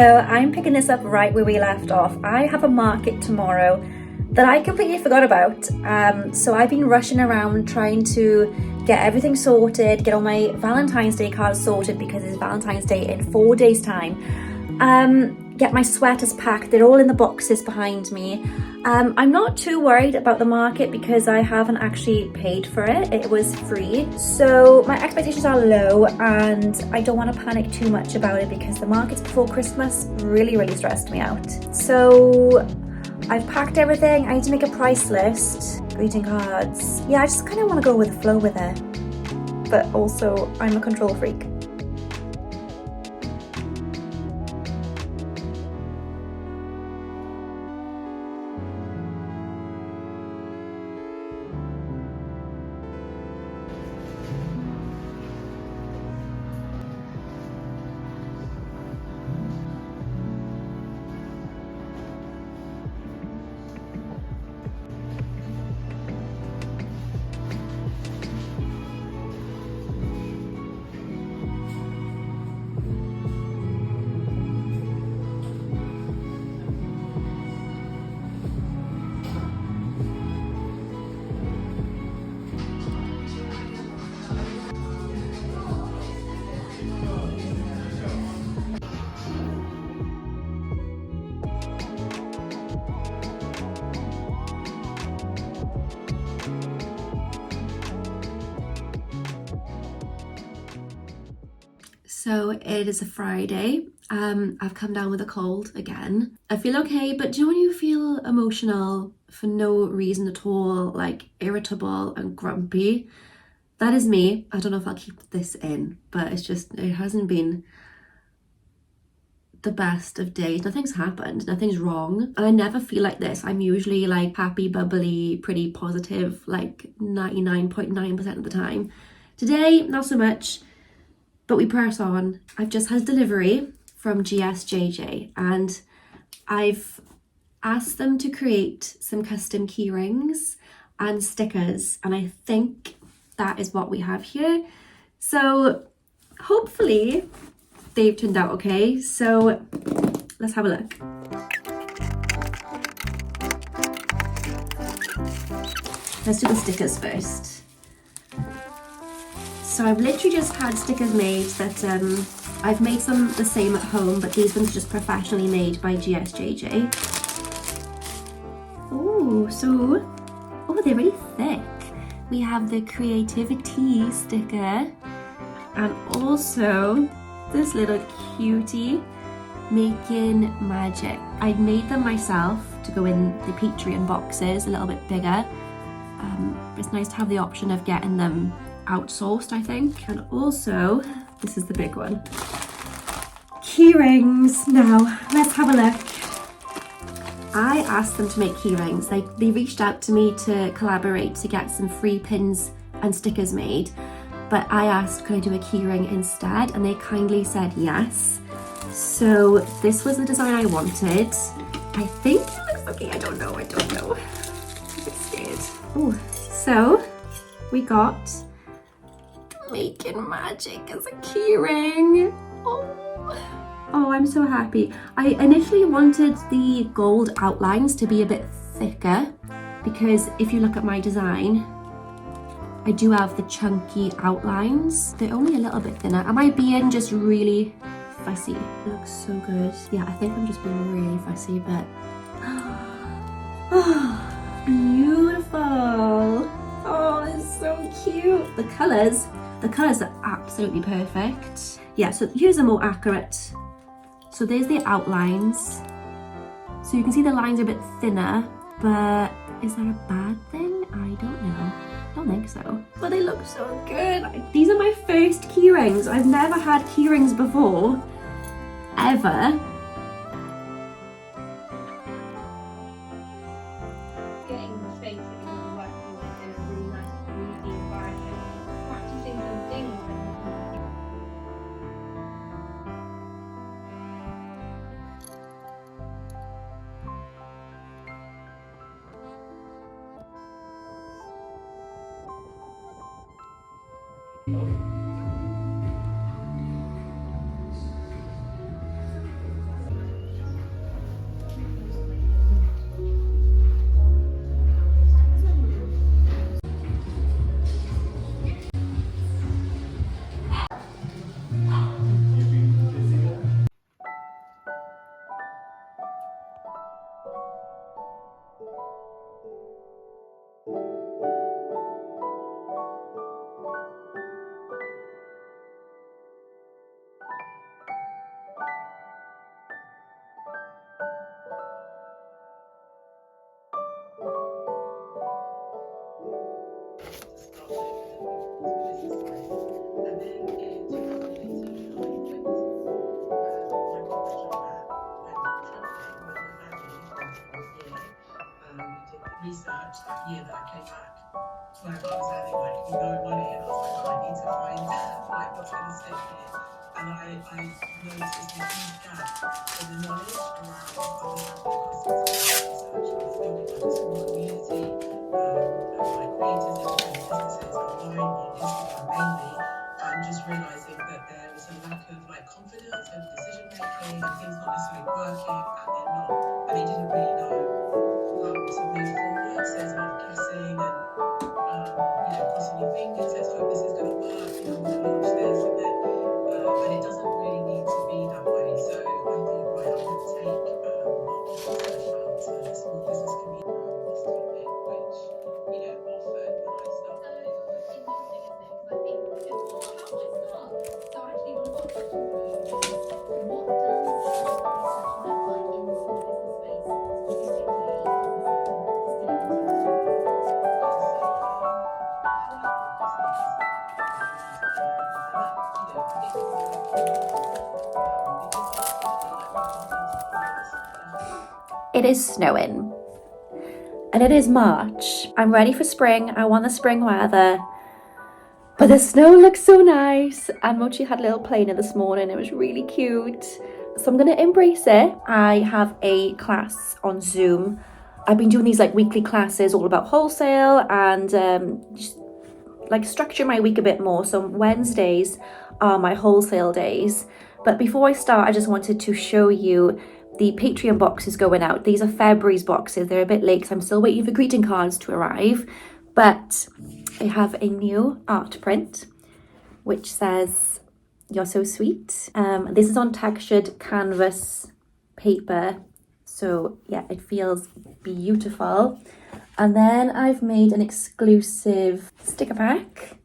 So I'm picking this up right where we left off. I have a market tomorrow that I completely forgot about. So I've been rushing around trying to get everything sorted, get all my Valentine's Day cards sorted because it's Valentine's Day in 4 days time. Get my sweaters packed, they're all in the boxes behind me. I'm not too worried about the market because I haven't actually paid for it. It was free. So my expectations are low and I don't want to panic too much about it because the markets before Christmas really stressed me out. So I've packed everything. I need to make a price list, greeting cards. Yeah, I just kind of want to go with the flow with it. But also I'm a control freak. So it is a Friday. I've come down with a cold again. I feel okay, but do you know when you feel emotional for no reason at all, like irritable and grumpy? That is me. I don't know if I'll keep this in, but it hasn't been the best of days. Nothing's happened, nothing's wrong, and I never feel like this. I'm usually like happy, bubbly, pretty positive, like 99.9% of the time. Today, not so much. But we press on. I've just had delivery from GSJJ and I've asked them to create some custom key rings and stickers, and I think that is what we have here. So hopefully they've turned out okay. So let's have a look. Let's do the stickers first. So I've literally just had stickers made that I've made some the same at home, but these ones are just professionally made by GSJJ. Oh, they're really thick. We have the creativity sticker and also this little cutie, making magic. I made them myself to go in the Patreon boxes a little bit bigger. It's nice to have the option of getting them outsourced, I think. And also, this is the big one. Key rings. Now, let's have a look. I asked them to make key rings. They reached out to me to collaborate to get some free pins and stickers made, but I asked could I do a key ring instead, and they kindly said yes. So this was the design I wanted. I think it looks okay. I don't know. I'm a bit scared. Oh, so we got making magic as a key ring. Oh, I'm so happy. I initially wanted the gold outlines to be a bit thicker because if you look at my design, I do have the chunky outlines. They're only a little bit thinner. Am I being just really fussy? It looks so good. Yeah, I think I'm just being really fussy, but beautiful. Oh, it's so cute. The colours are absolutely perfect. Yeah, so here's a more accurate. So there's the outlines. So you can see the lines are a bit thinner, but is that a bad thing? I don't know. I don't think so. But they look so good. These are my first key rings. I've never had key rings before, ever. Getting the space that you want to work with in a really nice, breezy environment, practicing some things. research that year that I came back, where I was earning like no money, and I was like, oh, I need to find like what's going to stick here. And I noticed a huge gap in the knowledge around understanding customer research. I was building like a small community of like creators, independent businesses online on Instagram mainly, and just realizing that there was a lack of like confidence and decision making, and things not necessarily working, and they didn't really know how to move forward. So there's a lot of guessing and crossing your fingers. Let's hope this is going to work. I'm going to launch this, and it doesn't really need to be that way. So I thought, right, I'm going to take market research out to the small business community around this topic, which offered when I started. Interesting, isn't it? Because I think, how do I start? So actually, one of our questions for you is, what does market research look like in the small business space, specifically, as I said, distilling into It is snowing and it is March. I'm ready for spring. I want the spring weather, but the snow looks so nice. And Mochi had a little play in it this morning. It was really cute. So I'm gonna embrace it. I have a class on Zoom. I've been doing these like weekly classes all about wholesale and just like structure my week a bit more. So Wednesdays are my wholesale days. But before I start, I just wanted to show you the Patreon boxes going out. These are February's boxes. They're a bit late because I'm still waiting for greeting cards to arrive. But I have a new art print which says, "You're so sweet." This is on textured canvas paper. So yeah, it feels beautiful. And then I've made an exclusive sticker pack,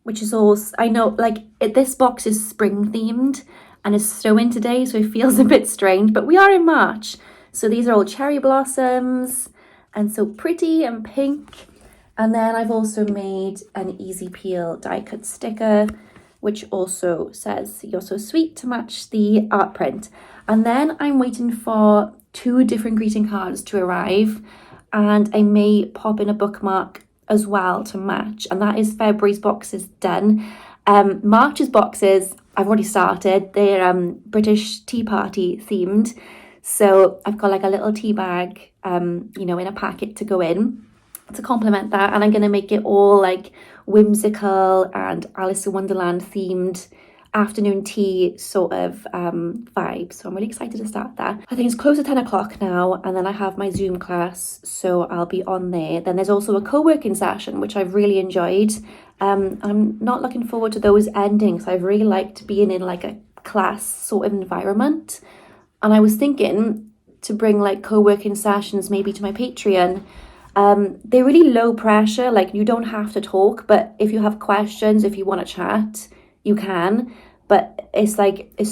which is also, I know, like this box is spring themed and it's snowing today, so it feels a bit strange, but we are in March. So these are all cherry blossoms and so pretty and pink. And then I've also made an easy peel die cut sticker, which also says, "You're so sweet," to match the art print. And then I'm waiting for 2 different greeting cards to arrive, and I may pop in a bookmark as well to match. And that is February's boxes done. March's boxes, I've already started. They're British Tea Party themed. So I've got like a little tea bag, in a packet to go in to complement that. And I'm going to make it all like whimsical and Alice in Wonderland themed afternoon tea sort of vibe. So I'm really excited to start that. I think it's close to 10 o'clock now, and then I have my Zoom class, so I'll be on there. Then there's also a co-working session, which I've really enjoyed. I'm not looking forward to those endings. I've really liked being in like a class sort of environment, and I was thinking to bring like co-working sessions maybe to my Patreon. They're really low pressure, like you don't have to talk, but if you have questions, if you want to chat, you can. But it's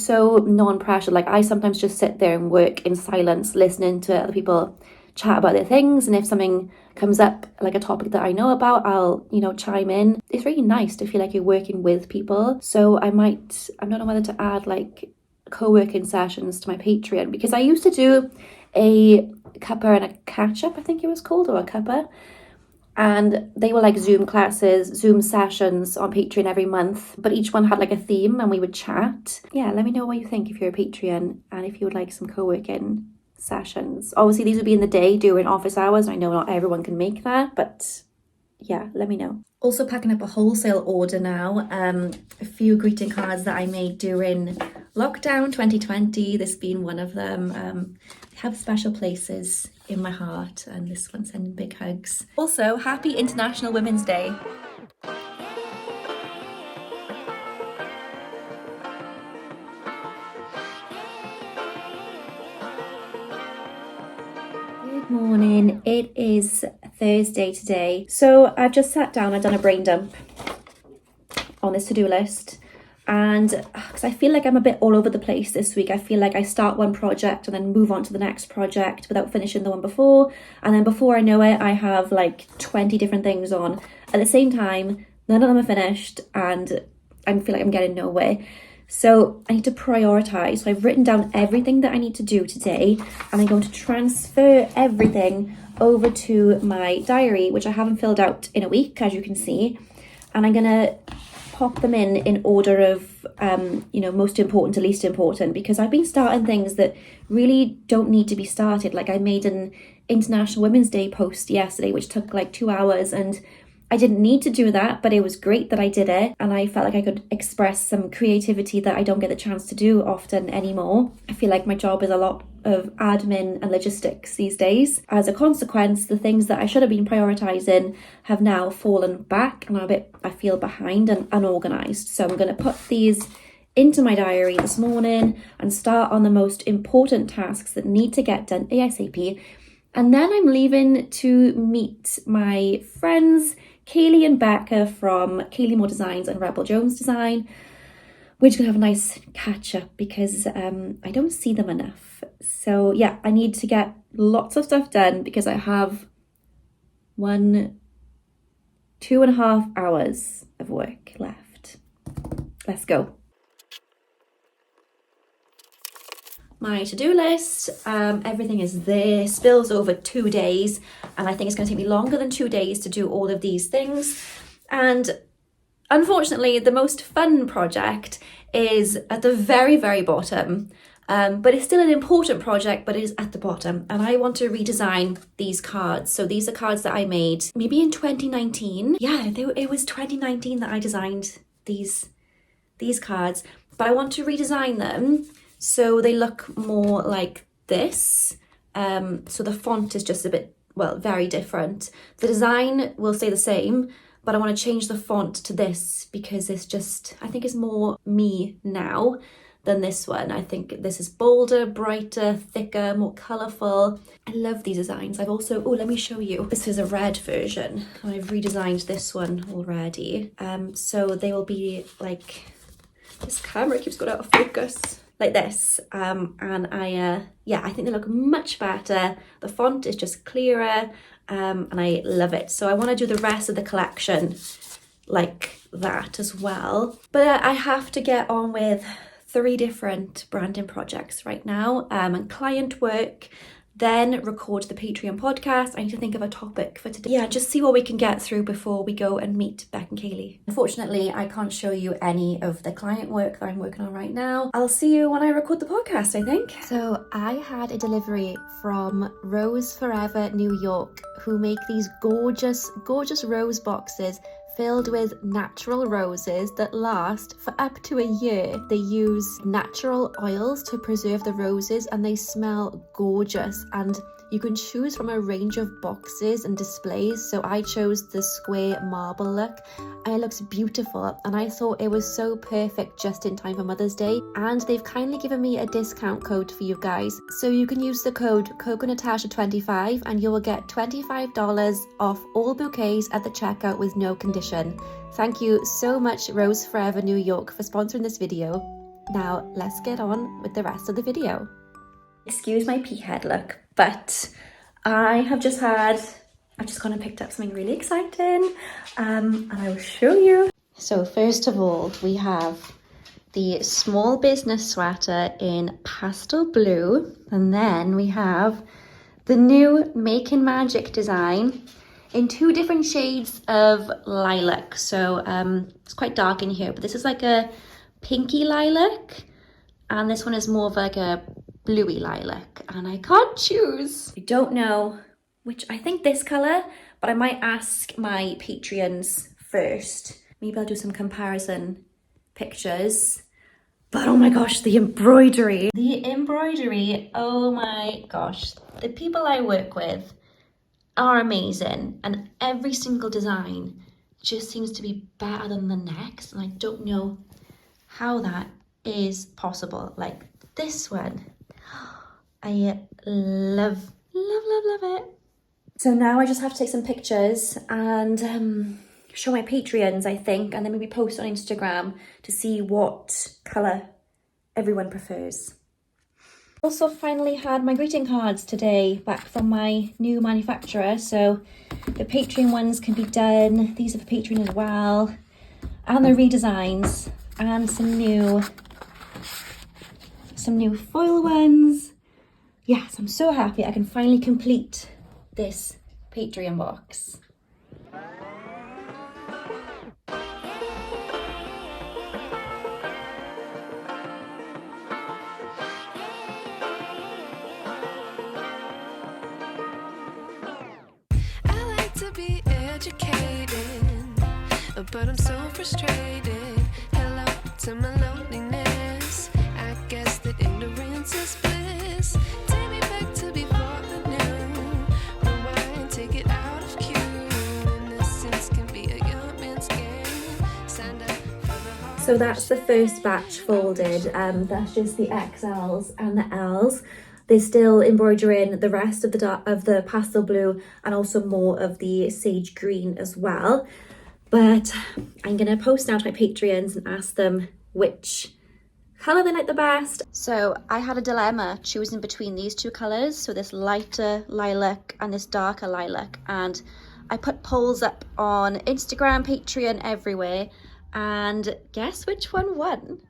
so non-pressure. Like I sometimes just sit there and work in silence, listening to other people chat about their things, and if something comes up, like a topic that I know about, I'll chime in. It's really nice to feel like you're working with people. So I don't know whether to add like co-working sessions to my Patreon, because I used to do a cuppa and a catch-up, I think it was called, or a cuppa, and they were like Zoom classes, Zoom sessions on Patreon every month, but each one had like a theme and we would chat. Yeah, let me know what you think if you're a Patreon and if you would like some co-working sessions. Obviously these would be in the day during office hours. I know not everyone can make that, but yeah, let me know. Also packing up a wholesale order now. A few greeting cards that I made during lockdown 2020, this being one of them. They have special places in my heart, and this one's sending big hugs. Also, happy International Women's Day. Good morning, it is Thursday today. So I've just sat down, I've done a brain dump on this to-do list, and because I feel like I'm a bit all over the place this week. I feel like I start one project and then move on to the next project without finishing the one before, and then before I know it I have like 20 different things on at the same time. None of them are finished and I feel like I'm getting nowhere. So I need to prioritize. So I've written down everything that I need to do today, and I'm going to transfer everything over to my diary, which I haven't filled out in a week, as you can see. And I'm gonna pop them in order of, you know, most important to least important, because I've been starting things that really don't need to be started. Like I made an International Women's Day post yesterday, which took like 2 hours, and I didn't need to do that, but it was great that I did it, and I felt like I could express some creativity that I don't get the chance to do often anymore. I feel like my job is a lot of admin and logistics these days. As a consequence, the things that I should have been prioritizing have now fallen back, and I feel behind and unorganized. So I'm going to put these into my diary this morning and start on the most important tasks that need to get done ASAP. And then I'm leaving to meet my friends Kaylee and Becca from Kaylee Moore Designs and Rebel Jones Design. We're just gonna have a nice catch up because I don't see them enough. So yeah, I need to get lots of stuff done because I have 2.5 hours of work left. Let's go. My to-do list, everything is there, spills over 2 days, and I think it's going to take me longer than 2 days to do all of these things. And unfortunately, the most fun project is at the very, very bottom, but it's still an important project, but it is at the bottom. And I want to redesign these cards. So these are cards that I made maybe in 2019. Yeah, it was 2019 that I designed these cards, but I want to redesign them so they look more like this. So the font is just a bit, well, very different. The design will stay the same, but I want to change the font to this because it's just, I think it's more me now than this one. I think this is bolder, brighter, thicker, more colourful. I love these designs. I've also, oh, let me show you. This is a red version. I've redesigned this one already. So they will be like, this camera keeps going out of focus. Like this, and I think they look much better. The font is just clearer, and I love it. So I want to do the rest of the collection like that as well. But I have to get on with 3 different branding projects right now, and client work, then record the Patreon podcast. I need to think of a topic for today. Yeah, just see what we can get through before we go and meet Beck and Kaylee. Unfortunately, I can't show you any of the client work that I'm working on right now. I'll see you when I record the podcast, I think. So I had a delivery from Rose Forever New York, who make these gorgeous, gorgeous rose boxes filled with natural roses that last for up to a year. They use natural oils to preserve the roses and they smell gorgeous, and you can choose from a range of boxes and displays. So I chose the square marble look and it looks beautiful, and I thought it was so perfect just in time for Mother's Day. And they've kindly given me a discount code for you guys, so you can use the code CoconuTacha25 and you will get $25 off all bouquets at the checkout with no condition. Thank you so much, Rose Forever New York, for sponsoring this video. Now let's get on with the rest of the video. Excuse my pea head look, but I've just gone and picked up something really exciting, and I will show you. So first of all, we have the small business sweater in pastel blue, and then we have the new Making Magic design in 2 different shades of lilac. So it's quite dark in here, but this is like a pinky lilac, and this one is more of like a bluey lilac, and I can't choose. I don't know which, I think this colour, but I might ask my Patreons first. Maybe I'll do some comparison pictures. But oh my gosh, the embroidery. The embroidery, oh my gosh. The people I work with are amazing, and every single design just seems to be better than the next, and I don't know how that is possible. Like this one, I love it. So now I just have to take some pictures and show my Patreons, I think, and then maybe post on Instagram to see what colour everyone prefers. Also finally had my greeting cards today back from my new manufacturer, so the Patreon ones can be done. These are for Patreon as well, and the redesigns and some new some new foil ones. Yes, I'm so happy I can finally complete this Patreon box. Be educated, but I'm so frustrated. Hello to my loneliness. I guess that ignorance is bliss. Take me back to before I knew. Rewind, take it out of cue. Innocence can be a young man's game. Stand up for the heart. So that's the first batch folded. That's just the XLs and the Ls. They're still embroidering the rest of the pastel blue and also more of the sage green as well. But I'm gonna post now to my Patreons and ask them which colour they like the best. So I had a dilemma choosing between these two colours, so this lighter lilac and this darker lilac, and I put polls up on Instagram, Patreon, everywhere, and guess which one won?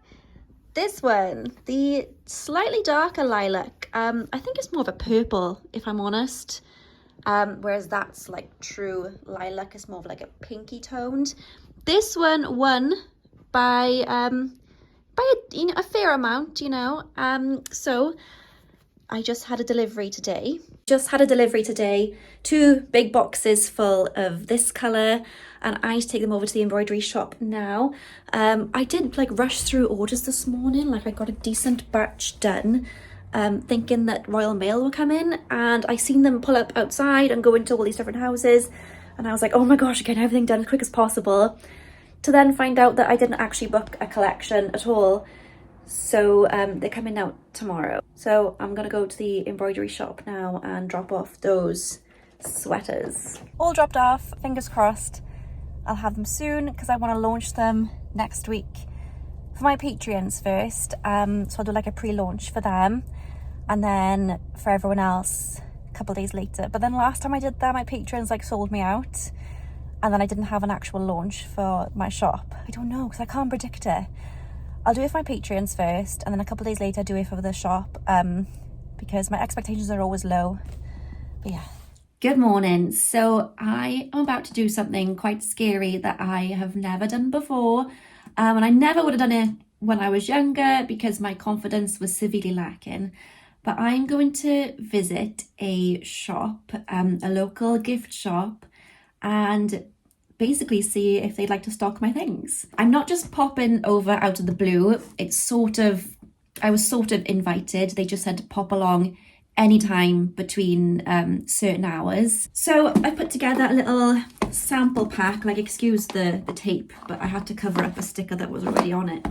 This one, the slightly darker lilac. I think it's more of a purple, if I'm honest. Whereas that's like true lilac is more of like a pinky toned. This one won by a fair amount, you know. So I just had a delivery today. 2 big boxes full of this colour, and I need to take them over to the embroidery shop now. I did like rush through orders this morning, like I got a decent batch done, thinking that Royal Mail will come in, and I seen them pull up outside and go into all these different houses, and I was like, oh my gosh, getting everything done as quick as possible, to then find out that I didn't actually book a collection at all. So they're coming out tomorrow. So I'm gonna go to the embroidery shop now and drop off those sweaters. All dropped off, fingers crossed. I'll have them soon because I want to launch them next week. For my Patreons first, so I'll do like a pre-launch for them, and then for everyone else a couple of days later. But then last time I did that, my Patreons like sold me out, and then I didn't have an actual launch for my shop. I don't know, because I can't predict it. I'll do it for my Patreons first, and then a couple of days later, do it for the shop, because my expectations are always low. But yeah. Good morning. So I am about to do something quite scary that I have never done before, and I never would have done it when I was younger because my confidence was severely lacking. But I'm going to visit a shop, a local gift shop, and basically see if they'd like to stock my things. I'm not just popping over out of the blue. I was sort of invited. They just said to pop along anytime between certain hours. So I put together a little sample pack, like excuse the tape, but I had to cover up a sticker that was already on it.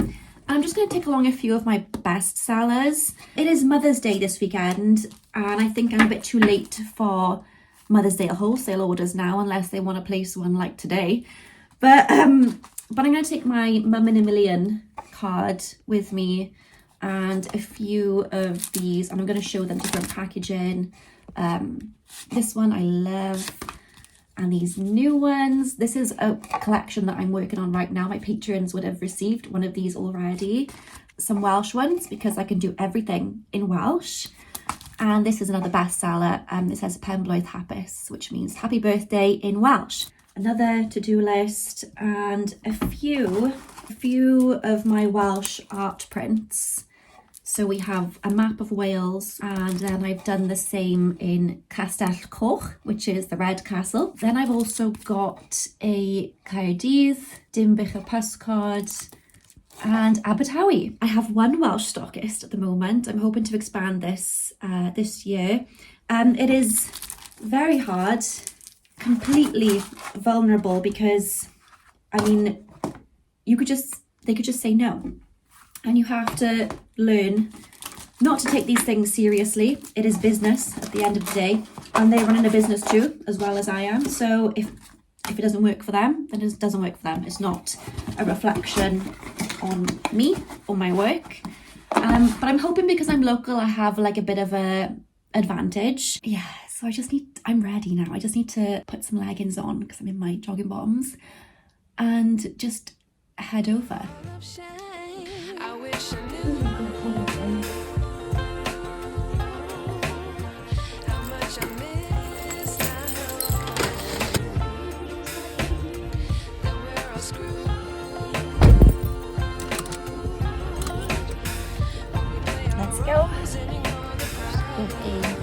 I'm just going to take along a few of my best sellers. It is Mother's Day this weekend, and I think I'm a bit too late for Mother's Day wholesale orders now, unless they want to place one like today. But I'm going to take my Mum in a Million card with me and a few of these, and I'm going to show them different packaging. This one I love, and these new ones. This is a collection that I'm working on right now. My Patreons would have received one of these already. Some Welsh ones, because I can do everything in Welsh. And this is another bestseller. It says Penblwydd Hapus, which means happy birthday in Welsh. Another to-do list, and a few of my Welsh art prints. So we have a map of Wales, and then I've done the same in Castell Coch, which is the Red Castle. Then I've also got a Caerdydd, Dimbych y Pysgod, and Abertawe. I have one Welsh stockist at the moment. I'm hoping to expand this this year. It is very hard, completely vulnerable, because I mean, they could just say no, and you have to learn not to take these things seriously. It is business at the end of the day, and they're running a business too, as well as I am. So if it doesn't work for them, then it doesn't work for them. It's not a reflection on me or my work. But I'm hoping because I'm local, I have like a bit of a advantage. Yeah, so I'm ready now. I just need to put some leggings on because I'm in my jogging bottoms and just head over. I wish I knew.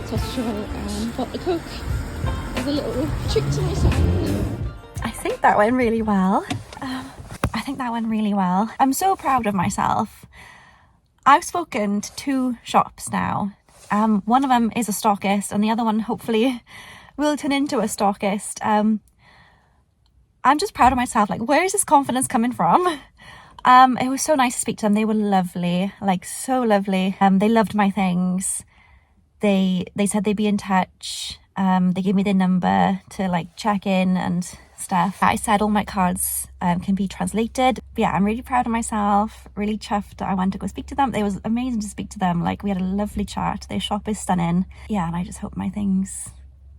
CoconuTacha and bought a Coke as a little treat to myself. I think that went really well. I'm so proud of myself. I've spoken to 2 shops now. One of them is a stockist and the other one hopefully will turn into a stockist. I'm just proud of myself. Like, where is this confidence coming from? It was so nice to speak to them. They were lovely, like so lovely. They loved my things. They said they'd be in touch. They gave me their number to like check in and stuff. I said all my cards can be translated. But yeah, I'm really proud of myself, really chuffed that I went to go speak to them. It was amazing to speak to them. Like, we had a lovely chat. Their shop is stunning. Yeah, and I just hope my things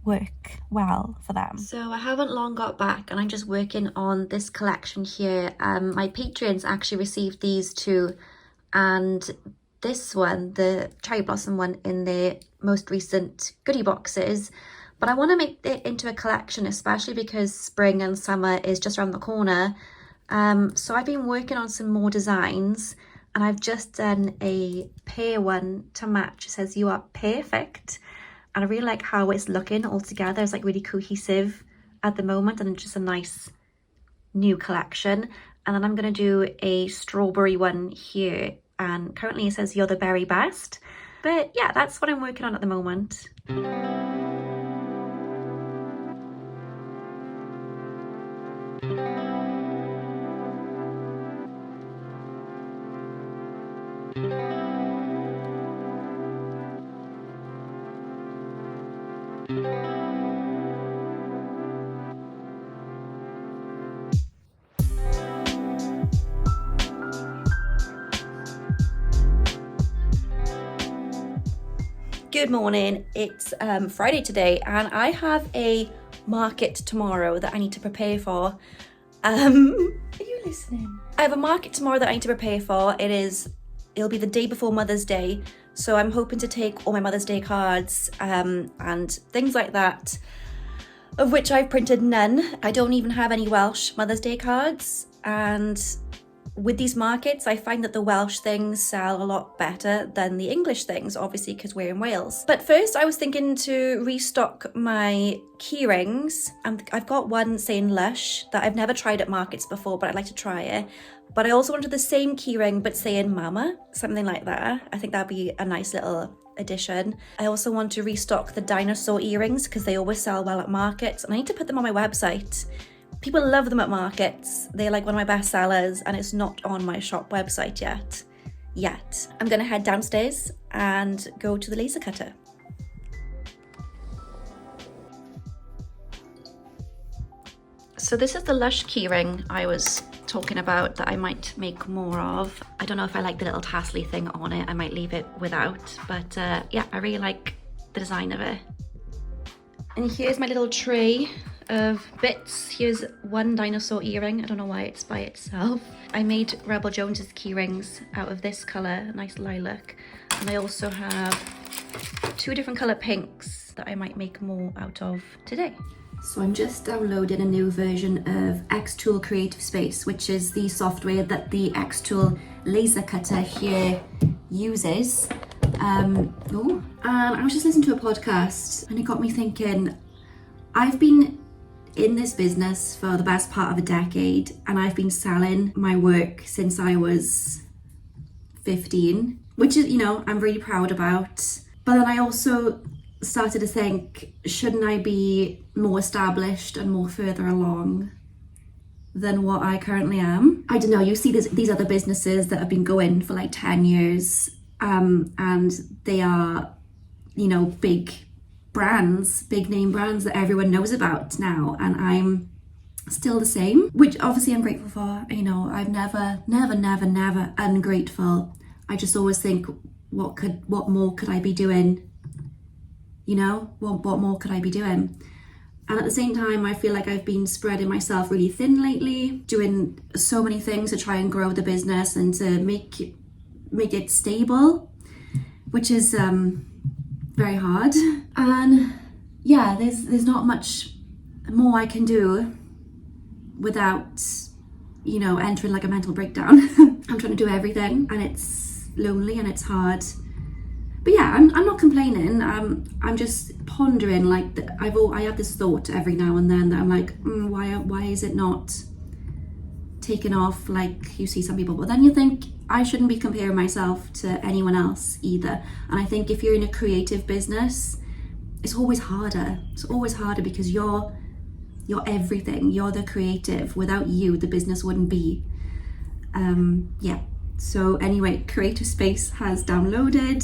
work well for them. So I haven't long got back and I'm just working on this collection here. My Patreons actually received these 2, and this one, the cherry blossom one, in their most recent goodie boxes. But I want to make it into a collection, especially because spring and summer is just around the corner. So I've been working on some more designs, and I've just done a pear one to match. It says "You are perfect." And I really like how it's looking all together. It's like really cohesive at the moment, and it's just a nice new collection. And then I'm going to do a strawberry one here. And currently it says "You're the very best." But yeah, that's what I'm working on at the moment. Good morning, it's Friday today and I have a market tomorrow that I need to prepare for. Are you listening? I have a market tomorrow that I need to prepare for. It'll be the day before Mother's Day, so I'm hoping to take all my Mother's Day cards and things like that, of which I've printed none. I don't even have any Welsh Mother's Day cards, and with these markets, I find that the Welsh things sell a lot better than the English things, obviously because we're in Wales. But first I was thinking to restock my key rings. I've got one saying Lush that I've never tried at markets before, but I'd like to try it. But I also wanted the same key ring but saying Mama, something like that. I think that'd be a nice little addition. I also want to restock the dinosaur earrings because they always sell well at markets, and I need to put them on my website. People love them at markets. They're like one of my best sellers, and it's not on my shop website yet. I'm gonna head downstairs and go to the laser cutter. So this is the Lush keyring I was talking about that I might make more of. I don't know if I like the little tassely thing on it. I might leave it without, but yeah, I really like the design of it. And here's my little tray of bits. Here's one dinosaur earring. I don't know why it's by itself. I made Rebel Jones's key rings out of this colour, nice lilac. And I also have 2 different colour pinks that I might make more out of today. So I'm just downloading a new version of Xtool Creative Space, which is the software that the Xtool laser cutter here uses. And I was just listening to a podcast and it got me thinking, I've been in this business for the best part of a decade and I've been selling my work since I was 15, which is, you know, I'm really proud about. But then I also started to think, shouldn't I be more established and more further along than what I currently am? I don't know, you see these other businesses that have been going for like 10 years and they are, you know, big brands, big name brands that everyone knows about now, and I'm still the same, which obviously I'm grateful for. You know, I've never ungrateful. I just always think, what more could I be doing? You know, what more could I be doing? And at the same time, I feel like I've been spreading myself really thin lately, doing so many things to try and grow the business and to make it stable, which is very hard. And yeah, there's not much more I can do without, you know, entering like a mental breakdown. I'm trying to do everything and it's lonely and it's hard. But yeah, I'm not complaining. I'm just pondering, like, I have this thought every now and then that I'm like, why is it not taken off like you see some people? But then you think I shouldn't be comparing myself to anyone else either. And I think if you're in a creative business, it's always harder. It's always harder because you're everything. You're the creative. Without you, the business wouldn't be. Yeah. So anyway, Creative Space has downloaded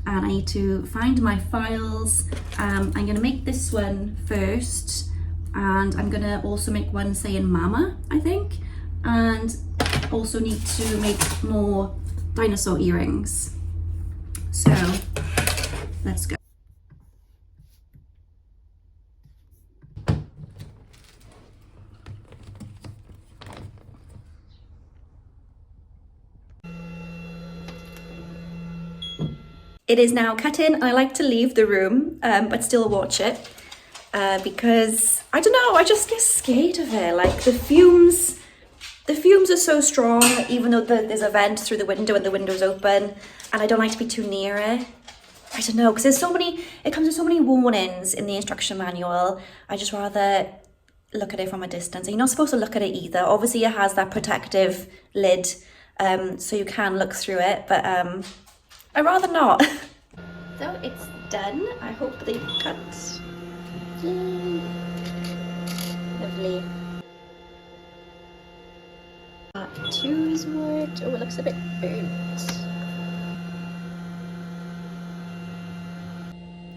and I need to find my files. I'm gonna make this one first, and I'm gonna also make one saying mama, I think, and also need to make more dinosaur earrings. So let's go. It is now cut in, and I like to leave the room, but still watch it, because I don't know, I just get scared of it. Like the fumes are so strong, even though there's a vent through the window and the window's open, and I don't like to be too near it. I don't know, because it comes with so many warnings in the instruction manual. I just rather look at it from a distance. And you're not supposed to look at it either. Obviously it has that protective lid, so you can look through it, but I'd rather not. So it's done. I hope they cut. Yay. Lovely. Part 2's worked. Oh, it looks a bit burnt.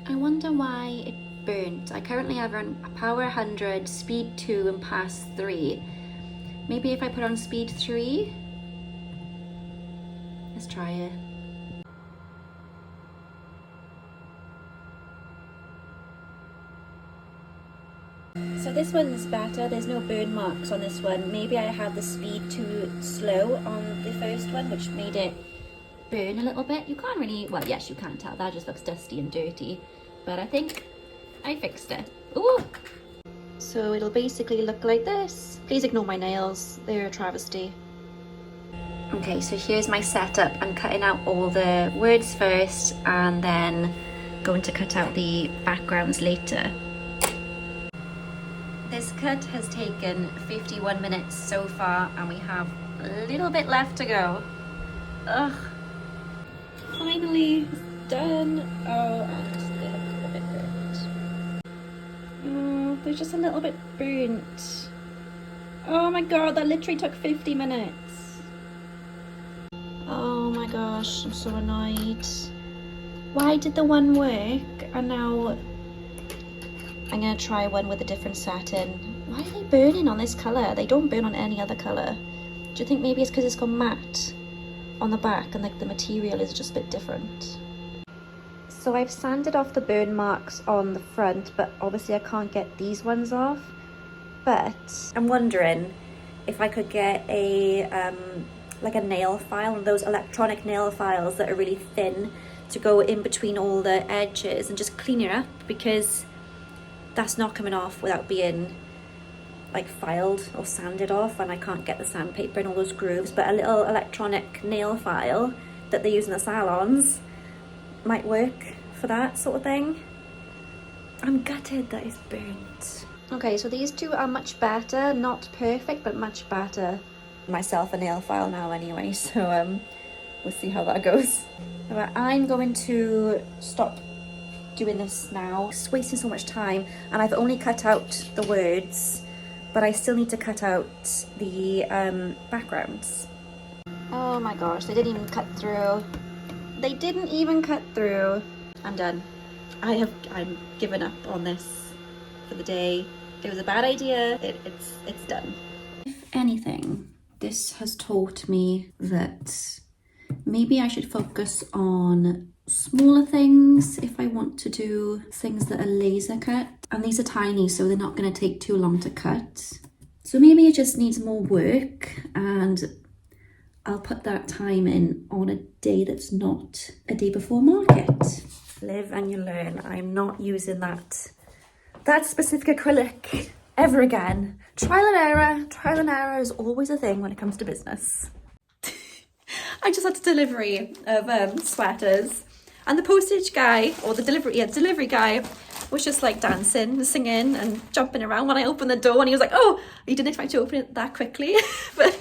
I wonder why it burnt. I currently have on power 100, speed 2 and pass 3. Maybe if I put on speed 3? Let's try it. So this one's better, there's no burn marks on this one. Maybe I had the speed too slow on the first one, which made it burn a little bit. You can't really, well, yes, you can tell, that just looks dusty and dirty. But I think I fixed it. Ooh! So it'll basically look like this. Please ignore my nails, they're a travesty. Okay, so here's my setup. I'm cutting out all the words first and then going to cut out the backgrounds later. This cut has taken 51 minutes so far and we have a little bit left to go. Ugh. Finally, it's done. Oh, and they look a bit burnt. Oh, they're just a little bit burnt. Oh my god, that literally took 50 minutes. Oh my gosh, I'm so annoyed. Why did the one work and now I'm going to try one with a different satin. Why are they burning on this colour? They don't burn on any other colour. Do you think maybe it's because it's gone matte on the back and like the material is just a bit different? So I've sanded off the burn marks on the front, but obviously I can't get these ones off. But I'm wondering if I could get a like a nail file, one of those electronic nail files that are really thin to go in between all the edges and just clean it up, because that's not coming off without being like filed or sanded off, and I can't get the sandpaper in all those grooves. But a little electronic nail file that they use in the salons might work for that sort of thing. I'm gutted that it's burnt. Okay, so these two are much better, not perfect, but much better. Myself a nail file now anyway, so we'll see how that goes. But I'm going to stop doing this now. It's wasting so much time, and I've only cut out the words, but I still need to cut out the backgrounds. Oh my gosh, they didn't even cut through. They didn't even cut through. I'm done. I'm giving up on this for the day. It was a bad idea. It's done. If anything, this has taught me that maybe I should focus on smaller things if I want to do things that are laser cut. And these are tiny, so they're not going to take too long to cut. So maybe it just needs more work, and I'll put that time in on a day that's not a day before market. Live and you learn. I'm not using that specific acrylic ever again. Trial and error. Trial and error is always a thing when it comes to business. I just had a delivery of sweaters. And the postage guy, or the delivery guy, was just like dancing, singing and jumping around when I opened the door, and he was like, oh, he didn't expect to open it that quickly. But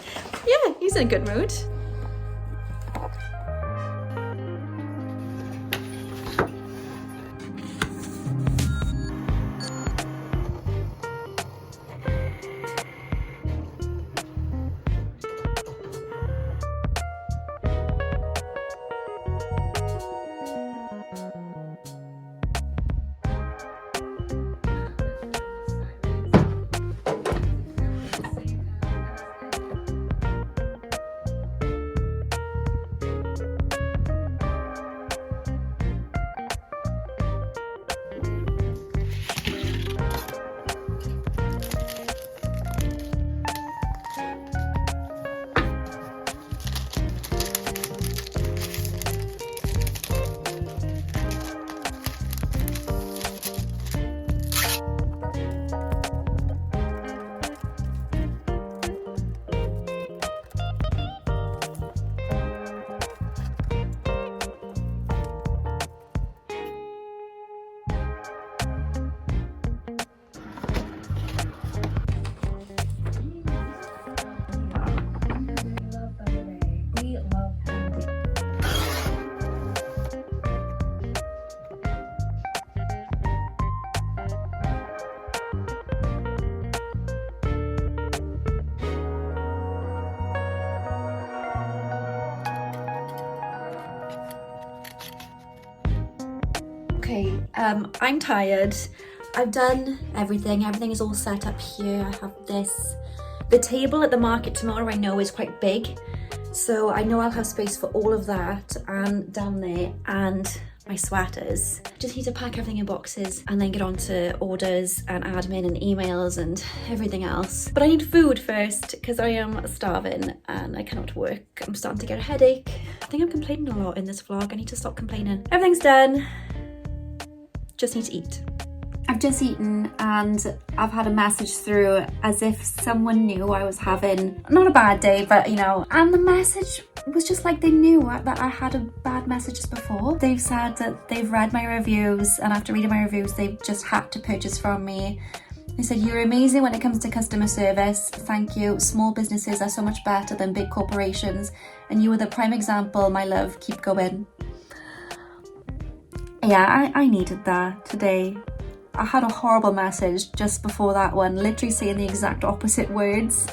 yeah, he's in a good mood. Okay, I'm tired. I've done everything. Everything is all set up here. I have this. The table at the market tomorrow I know is quite big, so I know I'll have space for all of that and down there and my sweaters. Just need to pack everything in boxes and then get on to orders and admin and emails and everything else. But I need food first because I am starving and I cannot work. I'm starting to get a headache. I think I'm complaining a lot in this vlog. I need to stop complaining. Everything's done. Just need to eat. I've just eaten and I've had a message through as if someone knew I was having, not a bad day, but you know, and the message was just like they knew that I had a bad messages before. They've said that they've read my reviews, and after reading my reviews, they've just had to purchase from me. They said, you're amazing when it comes to customer service. Thank you. Small businesses are so much better than big corporations. And you were the prime example, my love. Keep going. Yeah, I needed that today. I had a horrible message just before that one, literally saying the exact opposite words.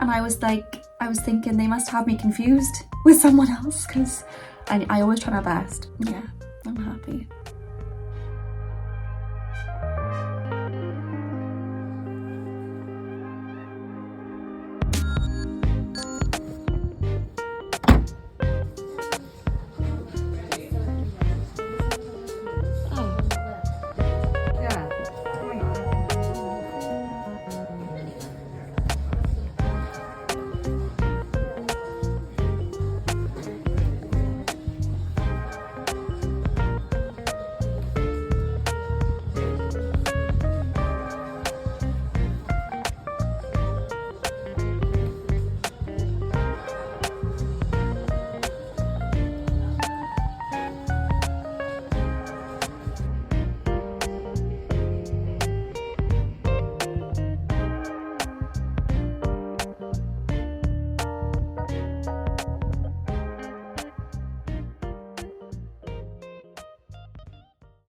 And I was thinking they must have me confused with someone else because I always try my best. Yeah, I'm happy.